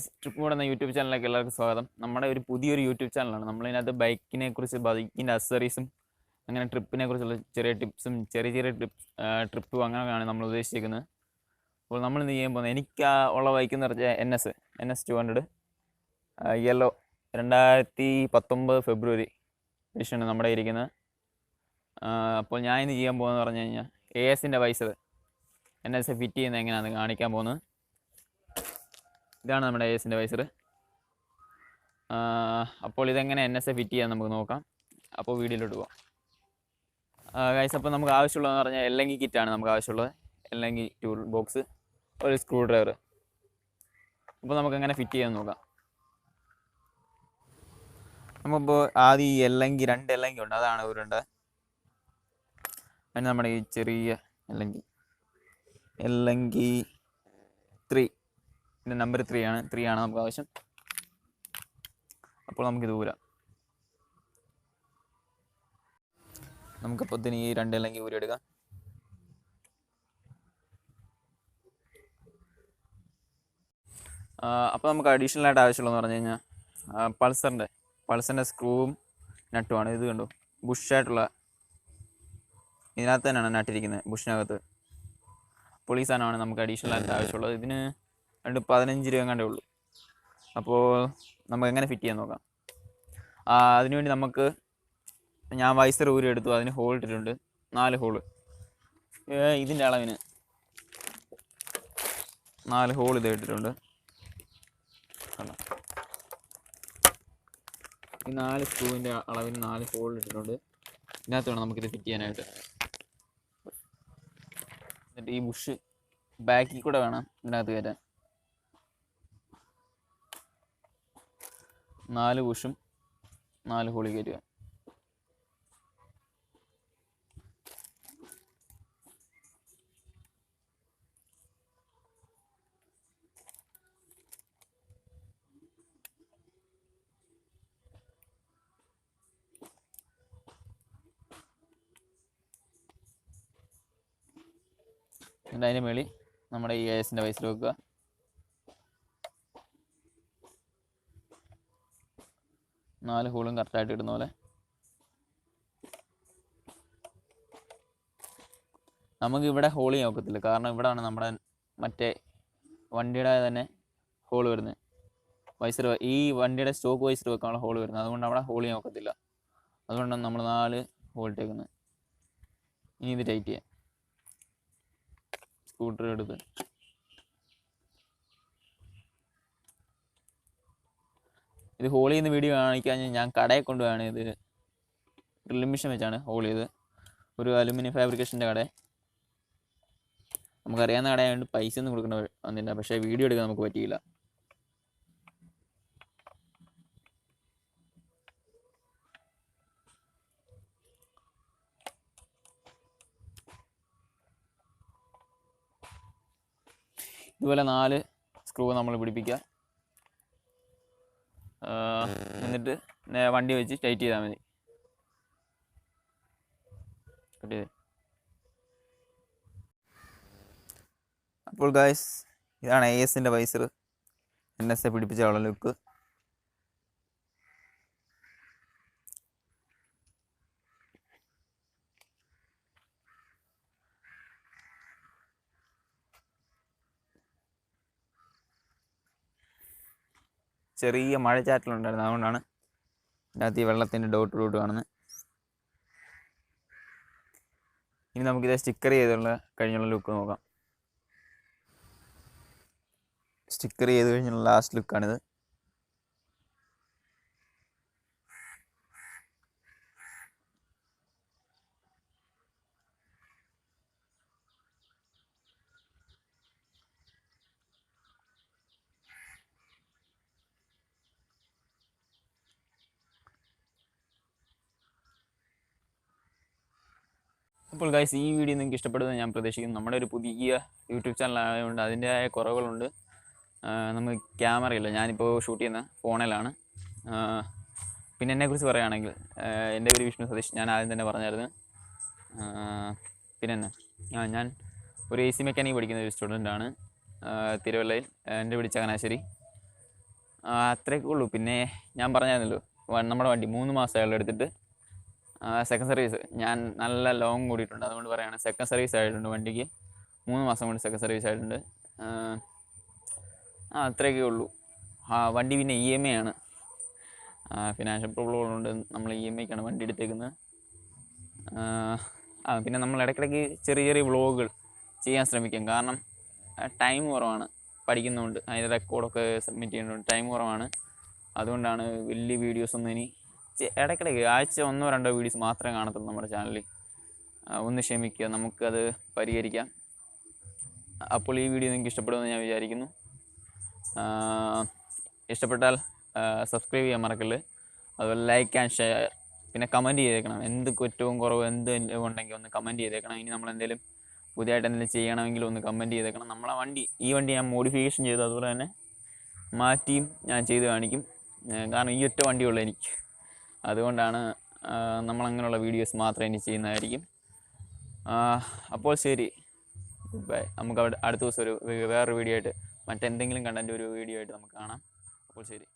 Guys trip mode എന്ന YouTube ചാനലിലേക്ക് എല്ലാവർക്കും സ്വാഗതം. നമ്മുടെ ഒരു പുതിയൊരു യൂട്യൂബ് ചാനലാണ്. നമ്മളിതിനകത്ത് ബൈക്കിനെ കുറിച്ച്, ബൈക്കിൻ്റെ അക്സസറീസും അങ്ങനെ ട്രിപ്പിനെ കുറിച്ചുള്ള ചെറിയ ടിപ്സും ചെറിയ ട്രിപ്പും അങ്ങനെയാണ് നമ്മൾ ഉദ്ദേശിക്കുന്നത്. അപ്പോൾ നമ്മൾ ഇന്ന് ചെയ്യാൻ പോകുന്നത്, എനിക്ക് ഉള്ള ബൈക്ക് എന്ന് പറഞ്ഞാൽ NS 200 യെല്ലോ 2019 ഫെബ്രുവരി എഡിഷനാണ് നമ്മുടെ ഇരിക്കുന്നത്. അപ്പോൾ ഞാൻ ഇന്ന് ചെയ്യാൻ പോകുന്നത് പറഞ്ഞു കഴിഞ്ഞാൽ ASൻ്റെ വൈസർ NS ഫിറ്റ് ചെയ്യുന്നത് എങ്ങനെയാണെന്ന് കാണിക്കാൻ പോകുന്നത്. ഇതാണ് നമ്മുടെ ASൻ്റെ വൈസർ. അപ്പോൾ ഇതെങ്ങനെ NS ഫിറ്റ് ചെയ്യാൻ നമുക്ക് നോക്കാം. അപ്പോൾ വീഡിയോയിലോട്ട് പോകാം ഗൈസ്. അപ്പോൾ നമുക്ക് ആവശ്യമുള്ളതെന്ന് പറഞ്ഞാൽ എല്ലെങ്കിൽ കിറ്റാണ് നമുക്ക് ആവശ്യമുള്ളത്. അല്ലെങ്കിൽ ടൂൾ ബോക്സ്, ഒരു സ്ക്രൂ ഡ്രൈവർ. അപ്പോൾ നമുക്ക് എങ്ങനെ ഫിറ്റ് ചെയ്യാൻ നോക്കാം. നമുക്കിപ്പോൾ ആദ്യം ഈ രണ്ട് എല്ലെങ്കിൽ ഉണ്ട്, അതാണ് ഉരുണ്ട. അതിന് നമ്മുടെ ഈ ചെറിയ എല്ലെങ്കിൽ 3, ഇതിൻ്റെ നമ്പർ 3 ആണ് നമുക്ക് ആവശ്യം. അപ്പോൾ നമുക്കിത് ഊരാം. നമുക്കപ്പോൾ ഇതിന് ഈ 2 എല്ലെങ്കിൽ ഊരിയെടുക്കാം. അപ്പോൾ നമുക്ക് അഡീഷണൽ ആയിട്ട് ആവശ്യമുള്ളതെന്ന് പറഞ്ഞു കഴിഞ്ഞാൽ പൾസറിൻ്റെ സ്ക്രൂവും നട്ടുമാണ്. ഇത് കണ്ടു, ബുഷായിട്ടുള്ള ഇതിനകത്ത് തന്നെയാണ് നട്ടിരിക്കുന്നത്, ബുഷിനകത്ത്. അപ്പോൾ ഈ സാധനമാണ് നമുക്ക് അഡീഷണൽ ആയിട്ട് ആവശ്യമുള്ളത്. ഇതിന് 15 രൂപ കണ്ടേ ഉള്ളൂ. അപ്പോൾ നമുക്ക് എങ്ങനെ ഫിറ്റ് ചെയ്യാൻ നോക്കാം. അതിനുവേണ്ടി ഞാൻ വൈസർ ഊരി എടുത്തു. അതിന് ഹോൾ ഇട്ടിട്ടുണ്ട്, 4 ഹോള്. ഇതിൻ്റെ അളവിന് 4 ഹോൾ ഇത് ഇട്ടിട്ടുണ്ട്. ഈ 4 സ്ക്രൂവിൻ്റെ അളവിന് 4 ഹോൾ ഇട്ടിട്ടുണ്ട്. ഇതിനകത്ത് വേണം നമുക്കിത് ഫിറ്റ് ചെയ്യാനായിട്ട്. എന്നിട്ട് ഈ ബുഷ് ബാക്കിൽ കൂടെ വേണം ഇതിനകത്ത് കയറ്റാൻ. 4 ബുഷും 4 ഹോളിൽ കയറ്റുക. എന്നിട്ട് അതിൻ്റെ മേളിൽ നമ്മുടെ ഈ ASൻ്റെ വൈസർ വെക്കുക. നാല് ഹോളും കറക്റ്റായിട്ട് ഇടുന്ന പോലെ. നമുക്ക് ഇവിടെ ഹോൾ ചെയ്യാൻ ഒക്കത്തില്ല, കാരണം ഇവിടെയാണ് നമ്മുടെ മറ്റേ വണ്ടിയുടെ തന്നെ ഹോൾ വരുന്നത്. വൈസർ ഈ വണ്ടിയുടെ സ്റ്റോക്ക് വൈസർ വെക്കാനുള്ള ഹോൾ വരുന്നത്, അതുകൊണ്ട് അവിടെ ഹോൾ ചെയ്യാൻ ഒക്കത്തില്ല. അതുകൊണ്ടാണ് നമ്മൾ 4 ഹോൾ ഇട്ടേക്കുന്നത്. ഇനി ഇത് ടൈറ്റ് ചെയ്യാം. സ്കൂട്ടർ എടുത്ത് ഇത് ഹോൾ ചെയ്യുന്ന വീഡിയോ കാണിക്കാൻ ഞാൻ കടയിൽ കൊണ്ടുപോയാണ്. ഇത് ഡ്രില്ലിംഗ് മെഷീൻ വെച്ചാണ് ഹോൾ ചെയ്ത്. ഒരു അലുമിനിയം ഫാബ്രിക്കേഷൻ്റെ കട, നമുക്കറിയാവുന്ന കടയായതുകൊണ്ട് പൈസ ഒന്നും കൊടുക്കേണ്ട വന്നില്ല. പക്ഷേ വീഡിയോ എടുക്കാൻ നമുക്ക് പറ്റിയില്ല. ഇതുപോലെ 4 സ്ക്രൂ നമ്മൾ പിടിപ്പിക്കുക. എന്നിട്ട് വണ്ടി വെച്ച് ടൈറ്റ് ചെയ്താൽ മതി. അപ്പോൾ ഗായ്സ്, ഇതാണ് ASൻ്റെ വൈസർ NS പിടിപ്പിച്ച ലുക്ക്. ചെറിയ മഴച്ചാറ്റലുണ്ടായിരുന്നു, അതുകൊണ്ടാണ് ഇതിനകത്ത് ഈ വെള്ളത്തിൻ്റെ ഡോട്ട് കാണുന്നത്. ഇനി നമുക്കിത് സ്റ്റിക്കർ ചെയ്തുള്ള കഴിഞ്ഞുള്ള ലുക്ക് നോക്കാം. സ്റ്റിക്കർ ചെയ്ത് കഴിഞ്ഞുള്ള ലാസ്റ്റ് ലുക്കാണിത്. അപ്പോൾ ഗൈസ്, ഈ വീഡിയോ നിങ്ങൾക്ക് ഇഷ്ടപ്പെടുമെന്ന് ഞാൻ പ്രതീക്ഷിക്കുന്നു. നമ്മുടെ ഒരു പുതിയ യൂട്യൂബ് ചാനൽ ആയതുകൊണ്ട് അതിൻ്റെതായ കുറവുകളുണ്ട്. നമുക്ക് ക്യാമറയില്ല, ഞാനിപ്പോൾ ഷൂട്ട് ചെയ്യുന്ന ഫോണിലാണ്. പിന്നെ എന്നെക്കുറിച്ച് പറയുകയാണെങ്കിൽ, എൻ്റെ പേര് വിഷ്ണു സതീഷ്, ഞാൻ ആദ്യം തന്നെ പറഞ്ഞായിരുന്നു. പിന്നെ ഞാൻ ഒരു AC മെക്കാനിക് പഠിക്കുന്ന ഒരു സ്റ്റുഡൻ്റാണ് തിരുവല്ലയിൽ. എൻ്റെ വീട് ചങ്ങനാശ്ശേരി. അത്രയൊക്കെ ഉള്ളൂ. പിന്നെ ഞാൻ പറഞ്ഞായിരുന്നല്ലോ നമ്മുടെ വണ്ടി 3 മാസമായുള്ള എടുത്തിട്ട് സെക്കൻഡ് സർവീസ് ഞാൻ നല്ല ലോങ് കൂടിയിട്ടുണ്ട്, അതുകൊണ്ട് പറയുകയാണ് സെക്കൻഡ് സർവീസ് ആയിട്ടുണ്ട് വണ്ടിക്ക്. 3 മാസം കൊണ്ട് സെക്കൻഡ് സർവീസ് ആയിട്ടുണ്ട്. അത്രയൊക്കെ ഉള്ളൂ. വണ്ടി പിന്നെ EMI ആണ്. ഫിനാൻഷ്യൽ പ്രോബ്ലം ഉള്ളതുകൊണ്ട് നമ്മൾ EMIക്കാണ് വണ്ടി എടുത്തേക്കുന്നത്. പിന്നെ നമ്മൾ ഇടയ്ക്കിടയ്ക്ക് ചെറിയ ചെറിയ വ്ളോഗുകൾ ചെയ്യാൻ ശ്രമിക്കും. കാരണം ടൈം കുറവാണ്, പഠിക്കുന്നതുകൊണ്ട് അതിൻ്റെ റെക്കോർഡൊക്കെ സബ്മിറ്റ് ചെയ്യുന്നതുകൊണ്ട് ടൈം കുറവാണ്. അതുകൊണ്ടാണ് വലിയ വീഡിയോസൊന്നും ഇനി ഇടയ്ക്കിടയ്ക്ക് ആഴ്ച 1-2 വീഡിയോസ് മാത്രമേ കാണത്തുള്ളൂ നമ്മുടെ ചാനലിൽ. ഒന്ന് ക്ഷമിക്കുക, നമുക്കത് പരിഹരിക്കാം. അപ്പോൾ ഈ വീഡിയോ നിങ്ങൾക്ക് ഇഷ്ടപ്പെടുമെന്ന് ഞാൻ വിചാരിക്കുന്നു. ഇഷ്ടപ്പെട്ടാൽ സബ്സ്ക്രൈബ് ചെയ്യാൻ മറക്കല്ല്. അതുപോലെ ലൈക്ക് ആൻഡ് ഷെയർ. പിന്നെ കമൻറ്റ് ചെയ്തേക്കണം, എന്ത് കുറ്റവും കുറവും എന്ത് ഉണ്ടെങ്കിൽ ഒന്ന് കമൻറ്റ് ചെയ്തേക്കണം. ഇനി നമ്മളെന്തെങ്കിലും പുതിയതായിട്ട് എന്തെങ്കിലും ചെയ്യണമെങ്കിൽ ഒന്ന് കമൻറ്റ് ചെയ്തേക്കണം. ഈ വണ്ടി ഞാൻ മോഡിഫിക്കേഷൻ ചെയ്തു, അതുപോലെ തന്നെ മാറ്റിയും ഞാൻ ചെയ്ത് കാണിക്കും. കാരണം ഈ ഒറ്റ വണ്ടിയുള്ളൂ എനിക്ക്, അതുകൊണ്ടാണ് നമ്മളങ്ങനെയുള്ള വീഡിയോസ് മാത്രമേ ഇനി ചെയ്യുന്നതായിരിക്കും. അപ്പോൾ ശരി, ഗുഡ് ബൈ. നമുക്ക് അടുത്ത ദിവസം വേറൊരു വീഡിയോ ആയിട്ട്, മറ്റെന്തെങ്കിലും കണ്ടൻറ്റ് ഒരു വീഡിയോ ആയിട്ട് നമുക്ക് കാണാം. അപ്പോൾ ശരി.